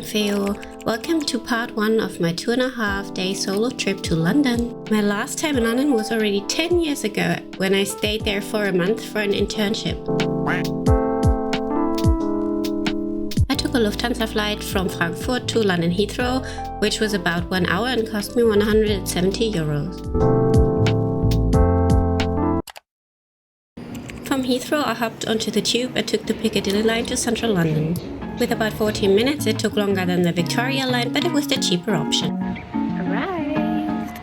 Annyeonghaseyo. Welcome to part 1 of my 2.5-day solo trip to London. My last time in London was already 10 years ago when I stayed there for a month for an internship. I took a Lufthansa flight from Frankfurt to London Heathrow, which was about 1 hour and cost me 170 euros. From Heathrow, I hopped onto the tube and took the Piccadilly line to central London. With about 14 minutes, it took longer than the Victoria line, but it was the cheaper option. Arrived!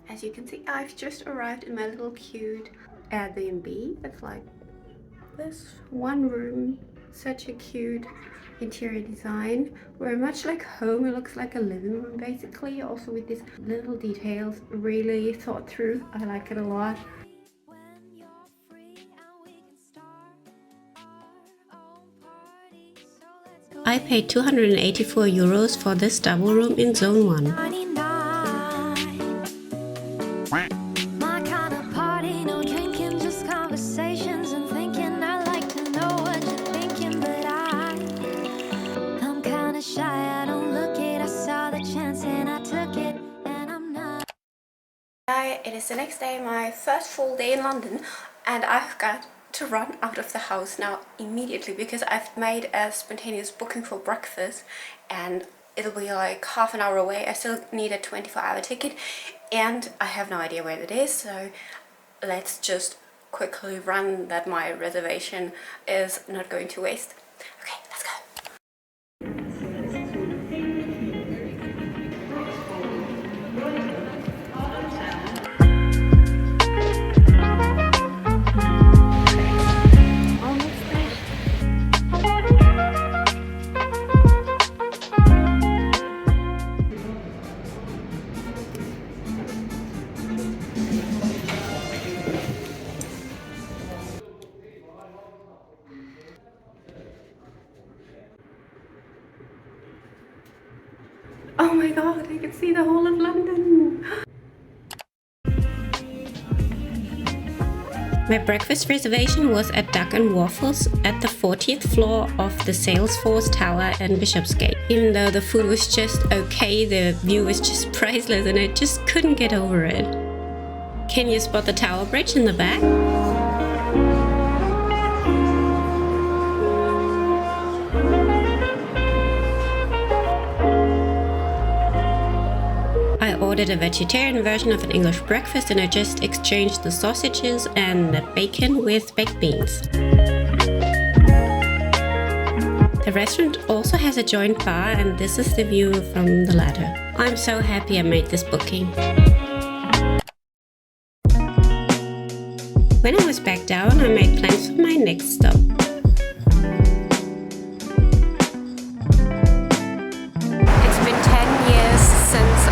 As you can see, I've just arrived in my little cute Air BnB. It's like this one room. Such a cute interior design, very much like home. It looks like a living room basically, also with these little details, really thought through. I like it a lot. I paid 284 euros for this double room in Zone 1. It is the next day, my first full day in London, and I've got to run out of the house now immediately because I've made a spontaneous booking for breakfast and it'll be like half an hour away. I still need a 24-hour ticket and I have no idea where it is, so let's just quickly run that my reservation is not going to waste. Okay, let's go. Oh my god, I can see the whole of London! My breakfast reservation was at Duck and Waffles at the 40th floor of the Salesforce Tower in Bishopsgate. Even though the food was just okay, the view was just priceless and I just couldn't get over it. Can you spot the Tower Bridge in the back? I ordered a vegetarian version of an English breakfast and I just exchanged the sausages and the bacon with baked beans. The restaurant also has a joint bar and this is the view from the ladder. I'm so happy I made this booking. When I was back down, I made plans for my next stop.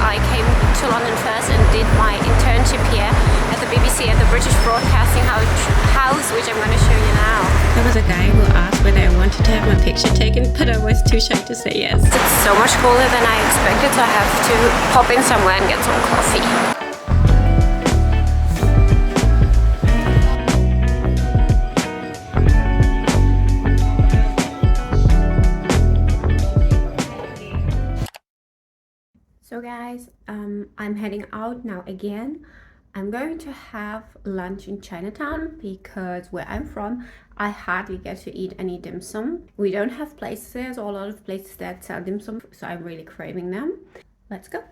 I came to London first and did my internship here at the BBC at the British Broadcasting House, which I'm going to show you now. There was a guy who asked whether I wanted to have my picture taken, but I was too shy to say yes. It's so much cooler than I expected, so I have to pop in somewhere and get some coffee. So guys, I'm heading out now again. I'm going to have lunch in Chinatown because where I'm from, I hardly get to eat any dim sum. We don't have places there, so a lot of places that sell dim sum, so I'm really craving them. Let's go.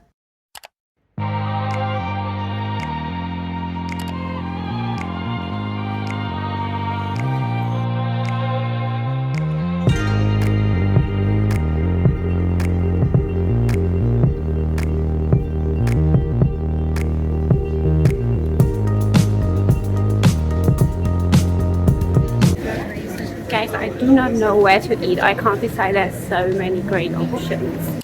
Guys, I do not know where to eat. I can't decide. There's so many great options.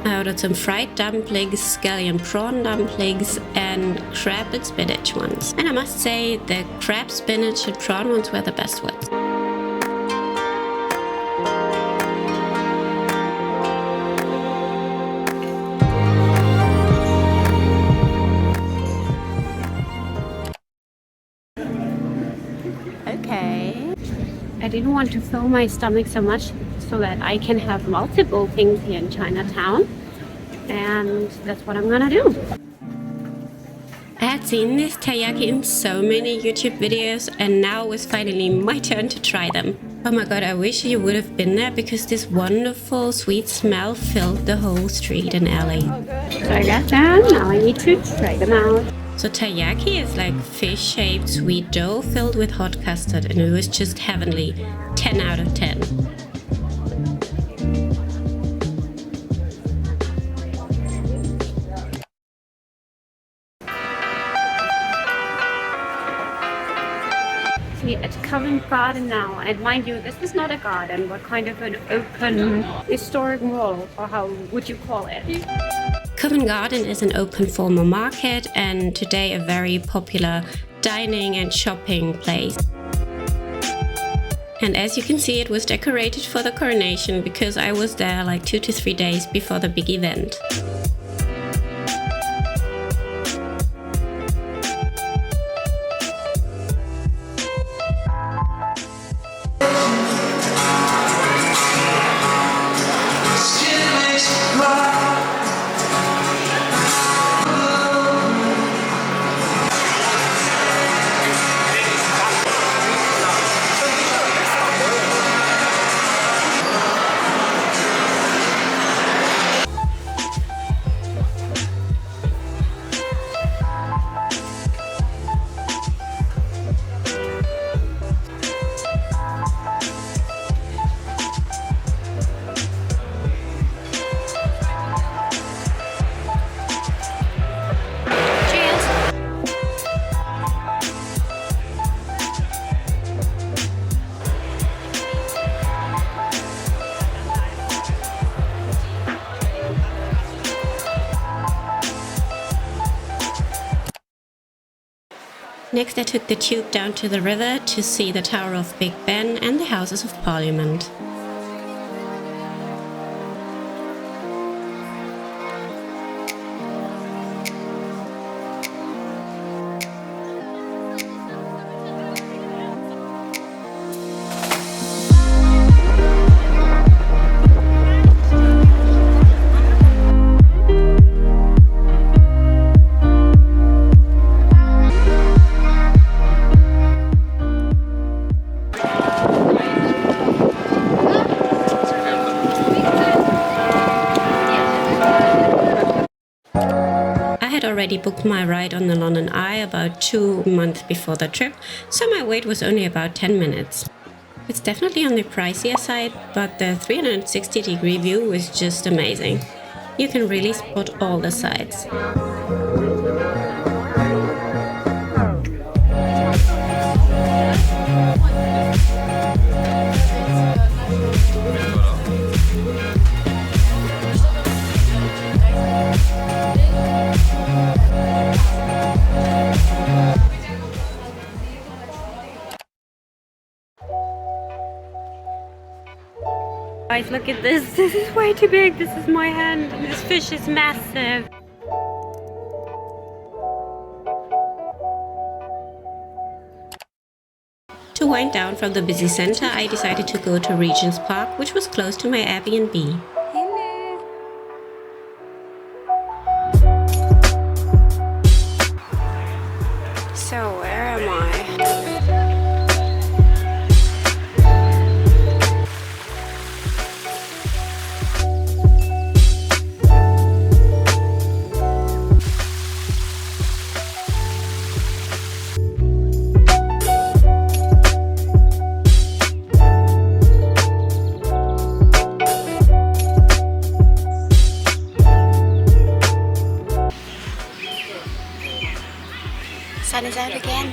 I ordered some fried dumplings, scallion prawn dumplings and crab and spinach ones. And I must say the crab, spinach and prawn ones were the best ones. didn't want to fill my stomach so much so that I can have multiple things here in Chinatown. And that's what I'm gonna do. I had seen this teriyaki in so many YouTube videos, and now it was finally my turn to try them. Oh my god, I wish you would have been there because this wonderful sweet smell filled the whole street in LA. So I got them, now I need to try them out. So teriyaki is like fish-shaped sweet dough filled with hot custard, and it was just heavenly. 10 out of 10. At Covent Garden now, and mind you, this is not a garden but kind of an open historic mall, or how would you call it? Covent Garden is an open formal market and today a very popular dining and shopping place. And as you can see, it was decorated for the coronation because I was there like 2 to 3 days before the big event. Next I took the tube down to the river to see the Tower of Big Ben and the Houses of Parliament. Already booked my ride on the London Eye about 2 months before the trip, so my wait was only about 10 minutes. It's definitely on the pricier side, but the 360-degree view was just amazing. You can really spot all the sides. Guys, look at this. This is way too big. This is my hand. This fish is massive. To wind down from the busy center, I decided to go to Regent's Park, which was close to my Air BnB. So where am I? Sun is out again.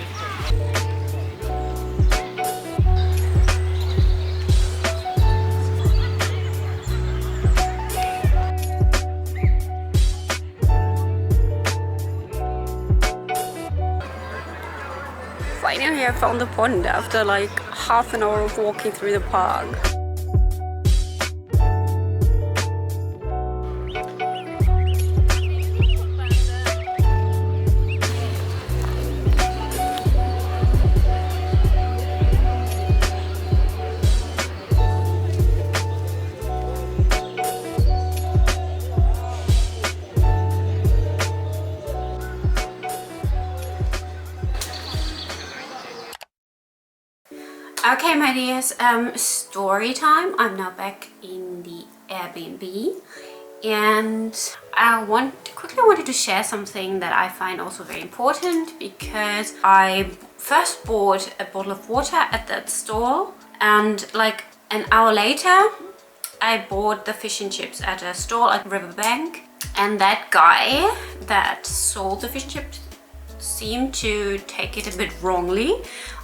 Finally I found the pond after like half an hour of walking through the park. Okay, my dears, story time. I'm now back in the Airbnb, and I quickly wanted to share something that I find also very important, because I first bought a bottle of water at that store, and like an hour later I bought the fish and chips at a stall at Riverbank, and that guy that sold the fish and chips seemed to take it a bit wrongly.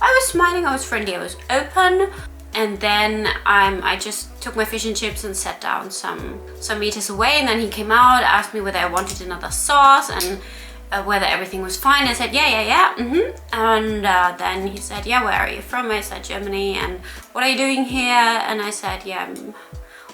I was smiling, I was friendly, I was open, and then I just took my fish and chips and sat down some meters away, and then he came out, asked me whether I wanted another sauce and whether everything was fine. I said yeah, and then he said, yeah, where are you from? I said Germany. And what are you doing here? And I said, yeah, I'm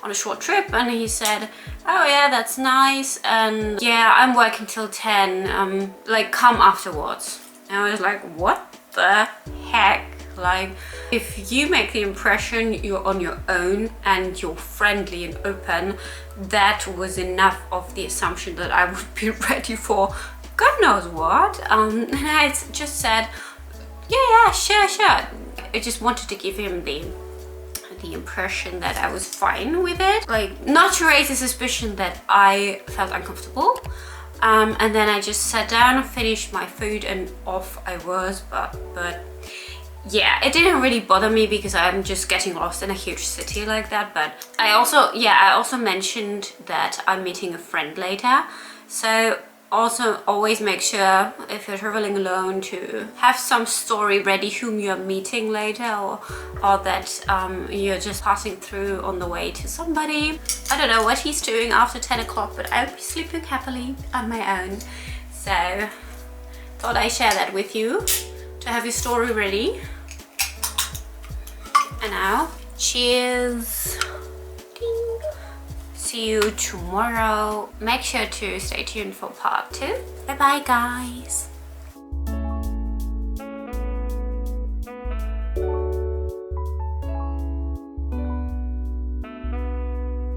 on a short trip. And he said, oh yeah, that's nice, and yeah, I'm working till 10, like come afterwards. And I was like, what the heck? Like, if you make the impression you're on your own and you're friendly and open, that was enough of the assumption that I would be ready for God knows what. And I just said, yeah, sure. I just wanted to give him the impression that I was fine with it, like not to raise the suspicion that I felt uncomfortable. And then I just sat down and finished my food and off I was. But yeah, it didn't really bother me because I'm just getting lost in a huge city like that. But I also mentioned that I'm meeting a friend later, so also always make sure if you're traveling alone to have some story ready whom you're meeting later, or that you're just passing through on the way to somebody. I don't know what he's doing after 10 o'clock, but I'll be sleeping happily on my own. So thought I'd share that with you to have your story ready. And now, cheers. Ding. See you tomorrow. Make sure to stay tuned for part 2. Bye bye, guys.